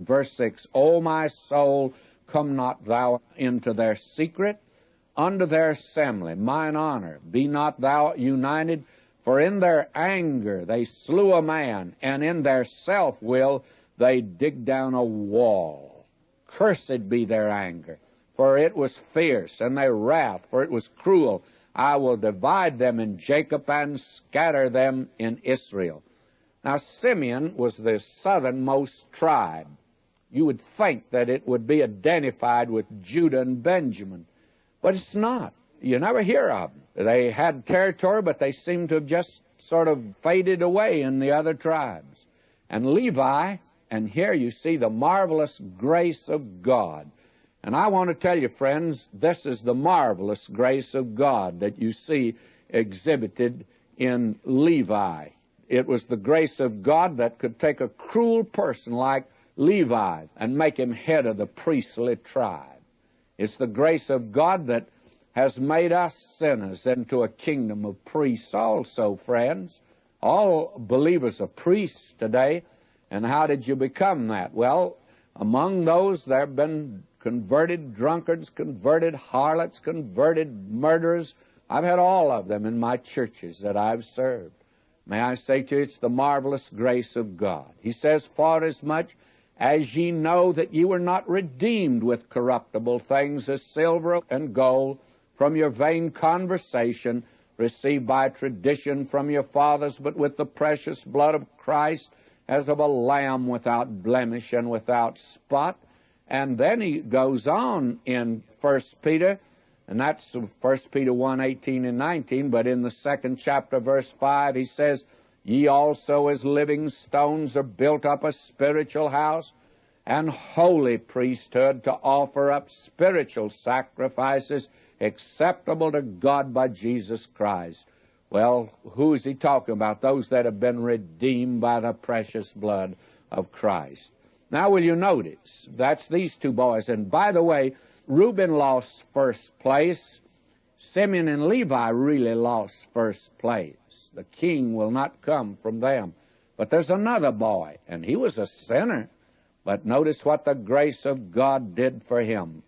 Verse 6, O my soul, come not thou into their secret, unto their assembly, mine honor. Be not thou united, for in their anger they slew a man, and in their self-will they dig down a wall. Cursed be their anger, for it was fierce, and their wrath, for it was cruel. I will divide them in Jacob and scatter them in Israel. Now Simeon was the southernmost tribe. You would think that it would be identified with Judah and Benjamin, but it's not. You never hear of them. They had territory, but they seem to have just sort of faded away in the other tribes. And Levi, and here you see the marvelous grace of God. And I want to tell you, friends, this is the marvelous grace of God that you see exhibited in Levi. It was the grace of God that could take a cruel person like Levi and make him head of the priestly tribe. It's the grace of God that has made us sinners into a kingdom of priests also, friends. All believers are priests today. And how did you become that? Well, among those there have been converted drunkards, converted harlots, converted murderers. I've had all of them in my churches that I've served. May I say to you, it's the marvelous grace of God. He says, forasmuch as ye know that ye were not redeemed with corruptible things as silver and gold from your vain conversation received by tradition from your fathers, but with the precious blood of Christ as of a lamb without blemish and without spot. And then he goes on in 1 Peter, and that's 1 Peter 1:18 and 19, but in the 2nd chapter, verse 5, he says, Ye also as living stones are built up a spiritual house and holy priesthood to offer up spiritual sacrifices acceptable to God by Jesus Christ. Well, who is he talking about? Those that have been redeemed by the precious blood of Christ. Now, will you notice, that's these two boys. And by the way, Reuben lost first place. Simeon and Levi really lost first place. The king will not come from them. But there's another boy, and he was a sinner. But notice what the grace of God did for him.